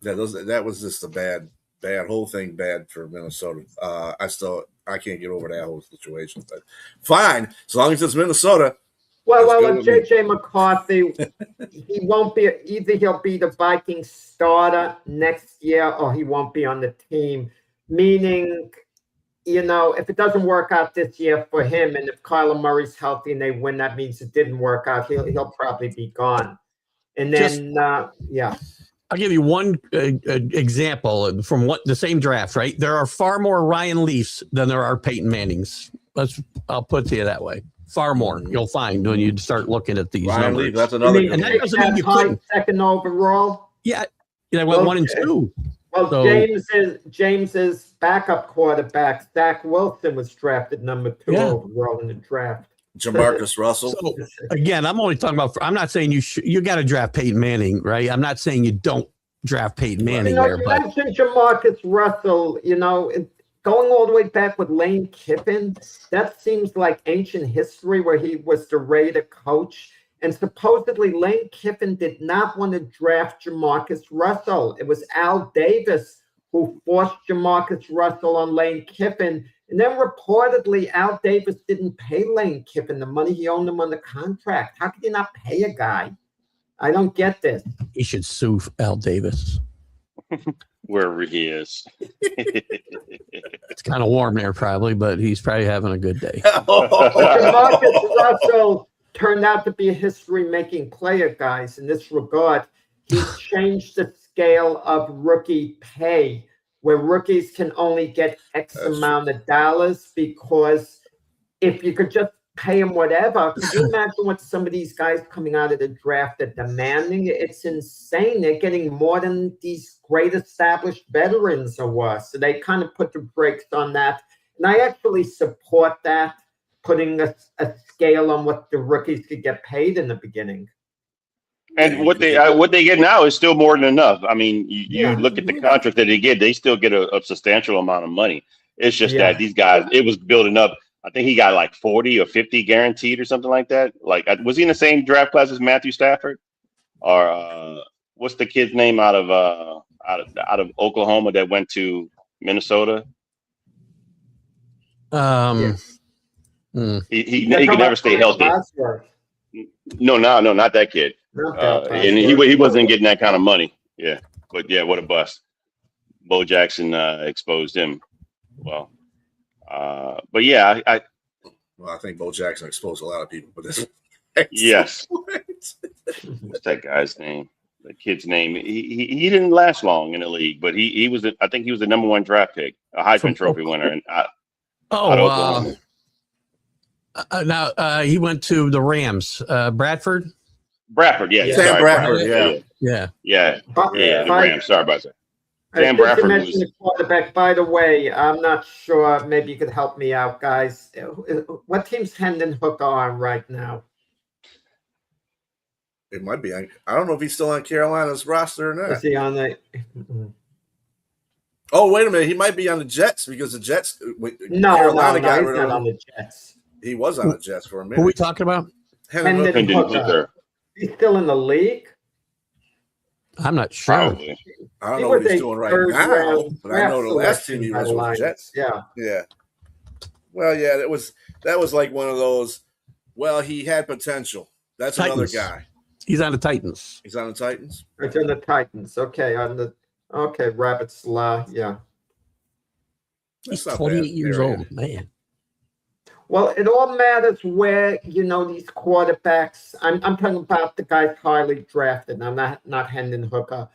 That was just a bad whole thing. Bad for Minnesota. I can't get over that whole situation. But fine, as long as it's Minnesota. Well, JJ McCarthy, he won't be either. He'll be the Vikings starter next year, or he won't be on the team. Meaning, if it doesn't work out this year for him, and if Kyler Murray's healthy and they win, that means it didn't work out. He'll probably be gone. And then, I'll give you one example from the same draft. Right, there are far more Ryan Leafs than there are Peyton Mannings. I'll put it to you that way. Far more you'll find when you start looking at these Ryan numbers. Leaf, that's another. And that doesn't mean you couldn't. Second overall. Yeah, they went 1 and 2. Well, So- James's backup quarterback, Zach Wilson, was drafted number 2 Yeah. overall in the draft. Jamarcus Russell. So again, I'm only talking about. I'm not saying you got to draft Peyton Manning, right? I'm not saying you don't draft Peyton Manning there, You but mentioned Jamarcus Russell. Going all the way back with Lane Kiffin, that seems like ancient history where he was the Raider coach. And supposedly Lane Kiffin did not want to draft Jamarcus Russell. It was Al Davis who forced Jamarcus Russell on Lane Kiffin. And then reportedly Al Davis didn't pay Lane Kiffin the money he owed him on the contract. How could you not pay a guy? I don't get this. he should sue Al Davis. Wherever he is. It's kind of warm there, probably, but he's probably having a good day. Jamarcus Russell turned out to be a history-making player, guys, in this regard. He changed the scale of rookie pay, where rookies can only get X amount of dollars, because if you could just pay them whatever, could you imagine what some of these guys coming out of the draft are demanding? It's insane. They're getting more than these great established veterans are worth. So they kind of put the brakes on that. And I actually support that, putting a scale on what the rookies could get paid in the beginning. And what they get now is still more than enough. I mean, you look at the contract that they get; they still get a substantial amount of money. It's just that these guys, it was building up. I think he got like 40 or 50 guaranteed or something like that. Like, was he in the same draft class as Matthew Stafford, or what's the kid's name out of Oklahoma that went to Minnesota? Hmm. He could never stay healthy. No, not that kid. And he wasn't getting that kind of money. Yeah, but yeah, what a bust. Bo Jackson exposed him. Well, but yeah, I think Bo Jackson exposed a lot of people for this. Yes. What's that guy's name? The kid's name. He didn't last long in the league, but he was. I think he was the number 1 draft pick, a Heisman Trophy winner. And now he went to the Rams. Bradford. Bradford, yeah. Yeah. Sam Sorry, Bradford, Bradford, Yeah. yeah, the By- Rams. Sorry about that. I Sam think you Bradford mentioned was. the quarterback. By the way, I'm not sure. Maybe you could help me out, guys. What team's Hendon Hooker on right now? It might be. I don't know if he's still on Carolina's roster or Is not. he on the? Oh, wait a minute. He might be on the Jets because the Jets. No, Carolina no, got he's rid not of on him. the Jets. He was on the Jets for a Who are we minute. talking about? Hendon Hendon Hooker. Hendon Hooker. Hooker, He's still in the league. I'm not sure. probably. I don't He know what was he's a doing right third now, round but I know the draft last team he selection by was the was Lions. Jets. Yeah. Yeah. Well, yeah, that was like one of those. Well, he had potential. That's another Titans. guy. He's on the Titans. He's on the Titans. It's on the Titans. Okay, Rabbit Slaw. Yeah. He's That's not 28 bad. years Area. old, man. Well, it all matters where these quarterbacks. I'm talking about the guys highly drafted. I'm not Hendon Hooker.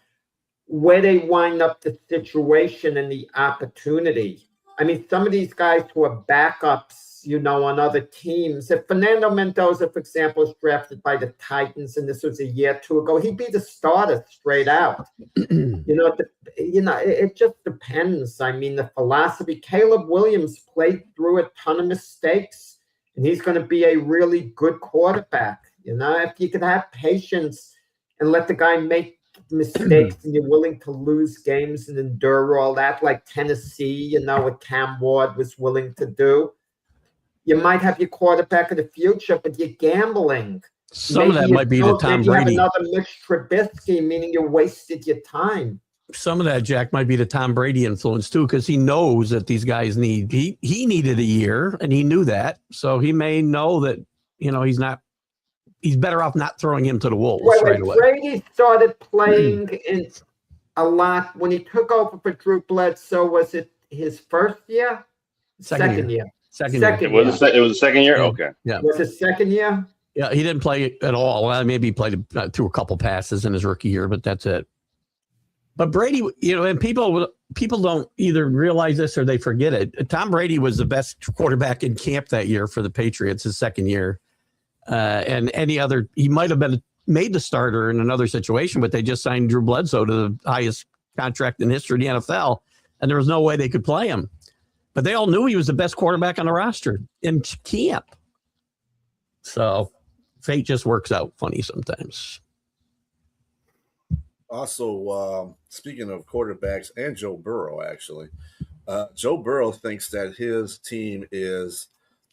Where they wind up the situation and the opportunity. I mean, some of these guys who are backups, on other teams. If Fernando Mendoza, for example, was drafted by the Titans, and this was a year or two ago, he'd be the starter straight out. It just depends. I mean, the philosophy. Caleb Williams played through a ton of mistakes, and he's going to be a really good quarterback. If you could have patience and let the guy make mistakes and you're willing to lose games and endure all that, like Tennessee, what Cam Ward was willing to do, you might have your quarterback of the future, but you're gambling. Some of that might be the Tom Maybe you have Brady. another Mitch Trubisky, meaning you wasted your time. Some of that, Jack, might be the Tom Brady influence too, because he knows that these guys need. He needed a year, and he knew that, so he may know that he's not. He's better off not throwing him to the wolves right away. Brady started playing in a lot when he took over for Drew Bledsoe. Was it his first year? Second year. Second year. It was the second year. Yeah. Okay. Yeah. Was it second year? Yeah, he didn't play at all. Well, maybe he played through a couple passes in his rookie year, but that's it. But Brady, and people don't either realize this or they forget it. Tom Brady was the best quarterback in camp that year for the Patriots, his second year. And he might have been made the starter in another situation, but they just signed Drew Bledsoe to the highest contract in history of the NFL, and there was no way they could play him. But they all knew he was the best quarterback on the roster in camp. So fate just works out funny sometimes. Also, speaking of quarterbacks and Joe Burrow, actually, Joe Burrow thinks that his team is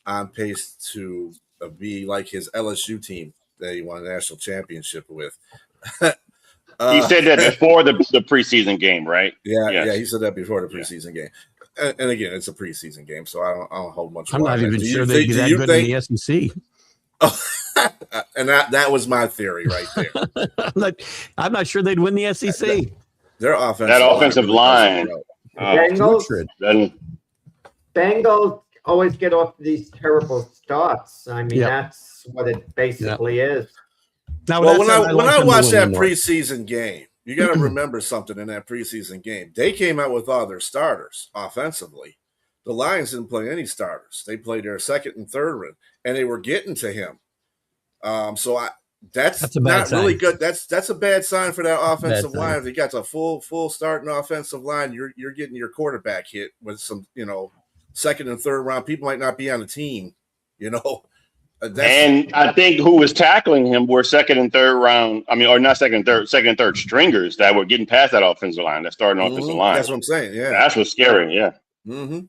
on pace to be like his LSU team that he won a national championship with. He said that before the preseason game, right? Yeah, Yes. yeah, he said that before the preseason game. And again, it's a preseason game, so I don't hold much. I'm not even sure they'd be that good in the SEC. And that was my theory right there. I'm not sure they'd win the SEC. Their offensive line. Bengals always get off these terrible starts. I mean, that's what it basically is. Now, well, when I watched that preseason game, you got to remember something in that preseason game. They came out with all their starters offensively. The Lions didn't play any starters. They played their second and third round, and they were getting to him. That's not really good. That's a bad sign for that offensive line. If you got a full starting offensive line, you're getting your quarterback hit with some, second and third round. People might not be on the team, And I think who was tackling him were second and third round. I mean, or not second and third stringers that were getting past that offensive line, that starting offensive line. That's what I'm saying. Yeah, that's what's scary. Yeah. Mm-hmm.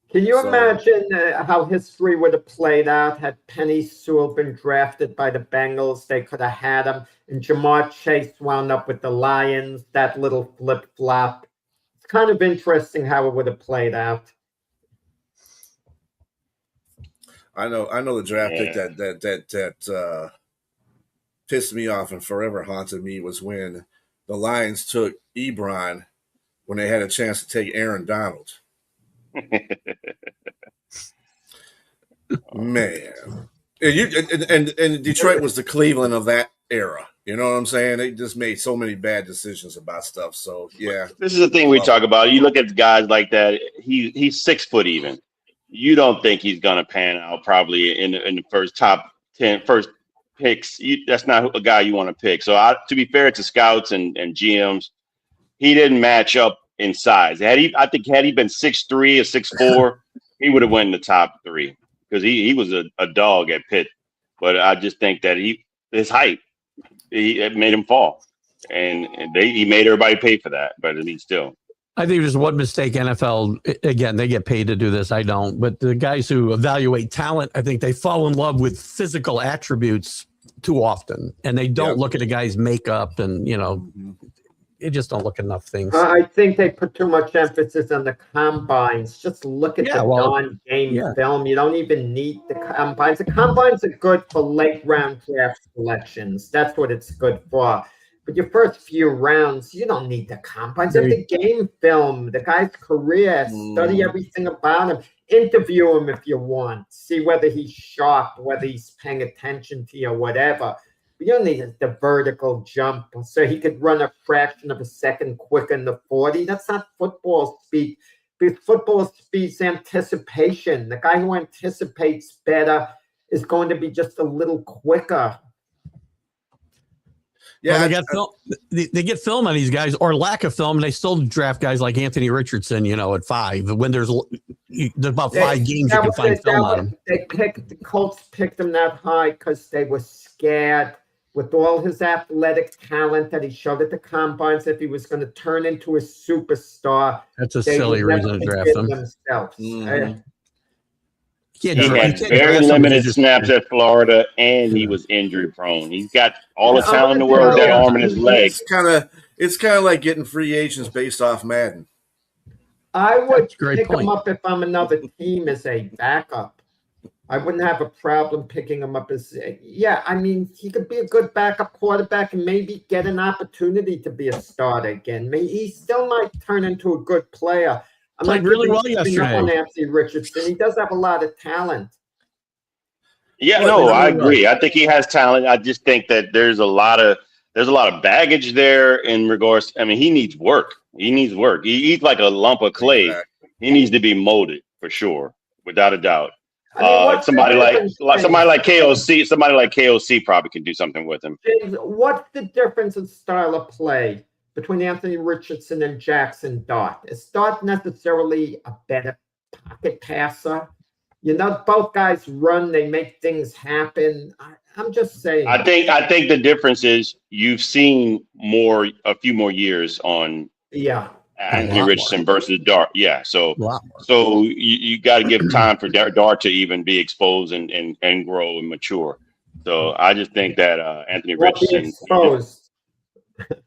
Can you imagine how history would have played out had Penny Sewell been drafted by the Bengals? They could have had him, and Jamar Chase wound up with the Lions. That little flip flop. It's kind of interesting how it would have played out. I know the draft pick that pissed me off and forever haunted me was when the Lions took Ebron when they had a chance to take Aaron Donald. Man, and Detroit was the Cleveland of that era. You know what I'm saying? They just made so many bad decisions about stuff. So yeah, this is the thing we talk about. You look at guys like that. He's 6 foot even. You don't think he's gonna pan out probably in the first top 10, first picks. That's not a guy you want to pick. So to be fair to scouts and GMs, he didn't match up in size. Had he been 6'3" or 6'4", he would have won the top 3 because he was a dog at Pitt. But I just think that his height it made him fall, and he made everybody pay for that. But I mean, still. I think there's one mistake NFL, again, they get paid to do this. I don't. But the guys who evaluate talent, I think they fall in love with physical attributes too often. And they don't look at a guy's makeup and, they just don't look at enough things. I think they put too much emphasis on the combines. Just look at the non-game film. You don't even need the combines. The combines are good for late round draft selections. That's what it's good for. But your first few rounds, you don't need the combines. Have the game film, the guy's career, study everything about him, interview him if you want, see whether he's sharp, whether he's paying attention to you, whatever. But you don't need the vertical jump so he could run a fraction of a second quicker in the 40. That's not football speed. Because football speed's anticipation. The guy who anticipates better is going to be just a little quicker. Yeah, they get film on these guys or lack of film, and they still draft guys like Anthony Richardson, at 5. When there's about 5 games you can find film on him. The Colts picked him that high because they were scared with all his athletic talent that he showed at the combines if he was going to turn into a superstar. That's a silly reason to draft him. He had very limited snaps at Florida, and he was injury prone. He's got all the talent in the world with that arm and his leg. It's kind of like getting free agents based off Madden. I would pick him up if I'm another team as a backup. I wouldn't have a problem picking him up as he could be a good backup quarterback and maybe get an opportunity to be a starter again. He still might turn into a good player. Played really well yesterday. On Anthony Richardson. He does have a lot of talent. Yeah, I agree. I think he has talent. I just think that there's a lot of baggage there in regards. I mean, he needs work. He's like a lump of clay. Exactly. He needs to be molded for sure, without a doubt. Somebody like KOC probably can do something with him. James, what's the difference in style of play between Anthony Richardson and Jackson Dart? Is Dart necessarily a better pocket passer? Both guys run, they make things happen. I'm just saying. I think the difference is you've seen a few more years on Anthony Richardson versus Dart. Yeah. So you got to give time for Dart to even be exposed and grow and mature. So I just think that Anthony Richardson exposed.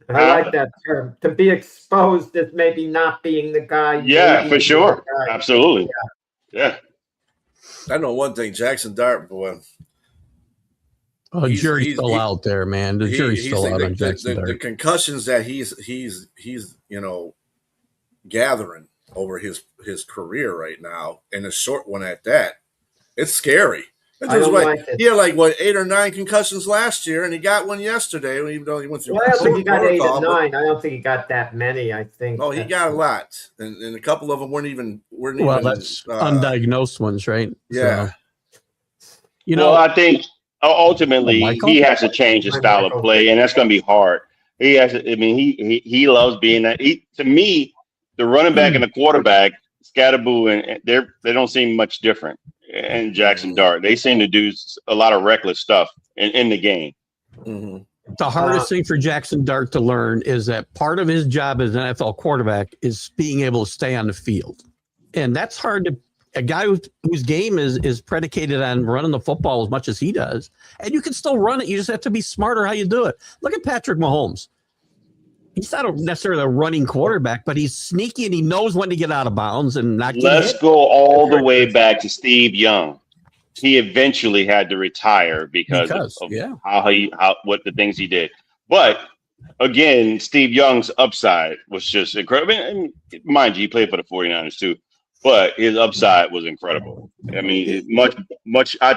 I like that term. To be exposed is maybe not being the guy. Yeah, for sure. Absolutely. Yeah. I know one thing, Jackson Dart, boy. Oh, jury's still out there, man. The jury's still out on Jackson Dart. The concussions that he's gathering over his career right now, and a short one at that, it's scary. He had 8 or 9 concussions last year, and he got one yesterday. Even though he went through, I don't think he got 8 or 9. I don't think he got that many. I think. Oh, he got a lot, and a couple of them weren't even. That's undiagnosed ones, right? Yeah. So, I think ultimately he has to change his style of play, and that's going to be hard. He has. He loves being that. To me, the running back and the quarterback, Scatterboo, and they don't seem much different. And Jackson Dart, they seem to do a lot of reckless stuff in the game. Mm-hmm. The hardest thing for Jackson Dart to learn is that part of his job as an NFL quarterback is being able to stay on the field, and that's hard to a guy whose game is predicated on running the football as much as he does, and you can still run it. You just have to be smarter how you do it. Look at Patrick Mahomes. He's not necessarily a running quarterback, but he's sneaky and he knows when to get out of bounds and not get Let's hit. go all the way back to Steve Young. He eventually had to retire because of what the things he did. But again, Steve Young's upside was just incredible. I mean, mind you, he played for the 49ers too, but his upside was incredible. I mean, much. I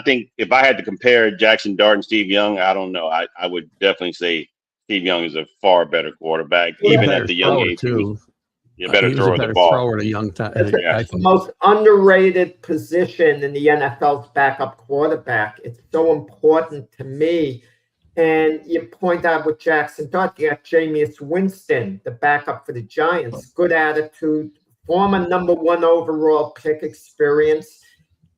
think if I had to compare Jackson Dart and Steve Young, I don't know. I would definitely say Steve Young is a far better quarterback, even at the young age. You're a better he was thrower a of the better ball. thrower at a young time. Yeah. The most underrated position in the NFL's backup quarterback. It's so important to me. And you point out with Jackson Dart, you got Jameis Winston, the backup for the Giants. Good attitude, former number 1 overall pick experience.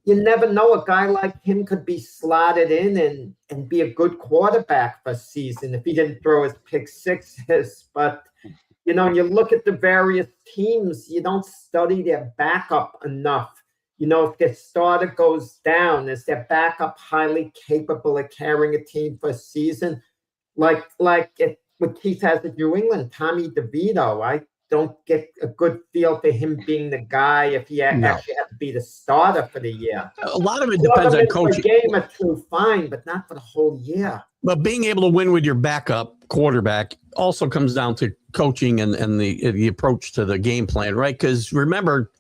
You never know, a guy like him could be slotted in and be a good quarterback for a season if he didn't throw his pick sixes. But, you know, you look at the various teams, you don't study their backup enough. You know, if their starter goes down, is their backup highly capable of carrying a team for a season? Like what Keith has at New England, Tommy DeVito. I don't get a good feel for him being the guy if he actually has to be the starter for the year. A lot of it depends on coaching. A game or two, fine, but not for the whole year. But being able to win with your backup quarterback also comes down to coaching and the approach to the game plan, right? Because remember,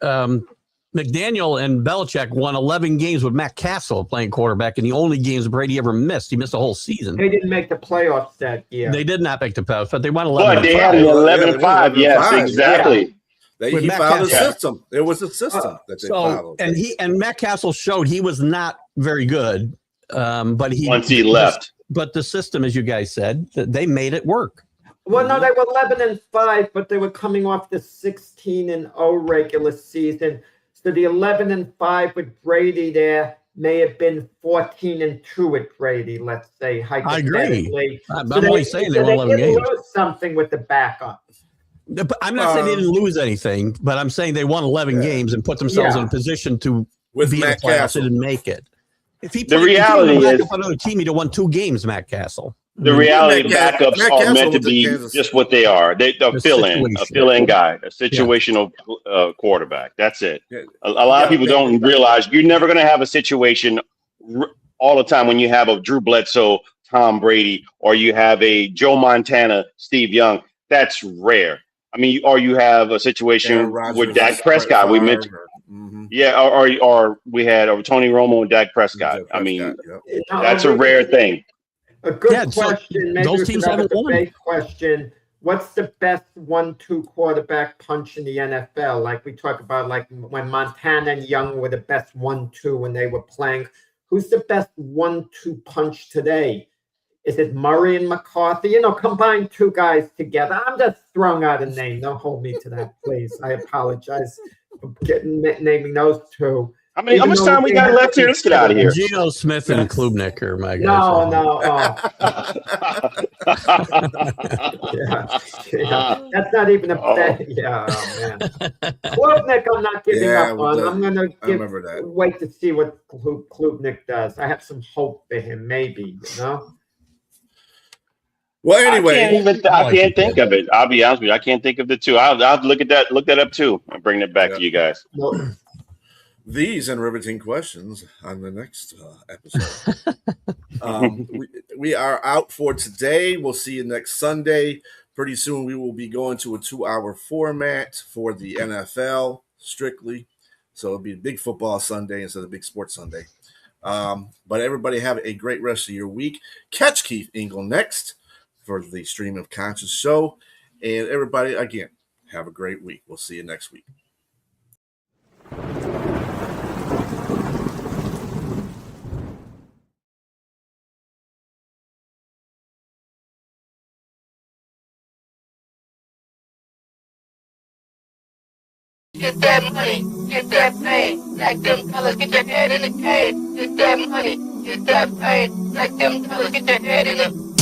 McDaniel and Belichick won 11 games with Matt Castle playing quarterback, and the only games Brady ever missed. He missed a whole season. They didn't make the playoffs that year. They did not make the playoffs, but they won 11. But they had an 11-5. Yes, exactly. He followed the system. It was a system that they followed. And Matt Castle showed he was not very good, but once he left. But the system, as you guys said, they made it work. Well, no, they were 11-5, but they were coming off the 16-0 regular season. So the 11-5 with Brady there may have been 14-2 with Brady, let's say, hypothetically. I agree. I'm only saying they won 11 games. They lose something with the backup. I'm not saying they didn't lose anything, but I'm saying they won 11 games and put themselves in a position to be in the playoffs and make it. If he played another team, he'd have won 2 games, Matt Castle. The reality, backups are meant to be just what they are. They're a fill-in guy, a situational quarterback. That's it. A lot of people don't realize you're never going to have a situation all the time when you have a Drew Bledsoe, Tom Brady, or you have a Joe Montana, Steve Young. That's rare. I mean, or you have a situation with Dak Prescott. We mentioned. Yeah, or we had Tony Romo and Dak Prescott. I mean, that's a rare thing. A good question. Maybe those teams haven't won. Big question. What's the best 1-2 quarterback punch in the NFL? Like we talk about, like when Montana and Young were the best 1-2 when they were playing. Who's the best 1-2 punch today? Is it Murray and McCarthy? You know, combine 2 guys together. I'm just throwing out a name. Don't hold me to that, please. I apologize for naming those 2. How much time we got left here? Let's get out of here. Geno Smith and Klubnik are my guys. No. That's not even a bet. Yeah, man. Klubnik, I'm not giving up on. I'm gonna wait to see what Klubnik does. I have some hope for him, maybe. You know. Well, anyway, I can't think of it. I'll be honest with you. I can't think of the 2. I'll look at that. Look that up too, and bring it back to you guys. Well, these and riveting questions on the next episode. We are out for today. We'll see you next Sunday. Pretty soon we will be going to a 2-hour format for the NFL strictly. So it'll be a big football Sunday instead of big sports Sunday. But everybody have a great rest of your week. Catch Keith Ingle next for the Stream of Conscious show. And everybody, again, have a great week. We'll see you next week. Get that money, get that pain, like them fellas, get your head in the cave. Get that money, get that pain, like them fellas, get your head in the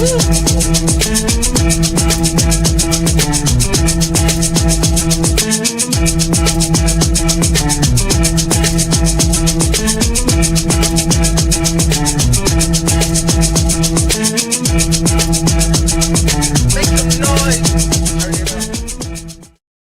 Woo!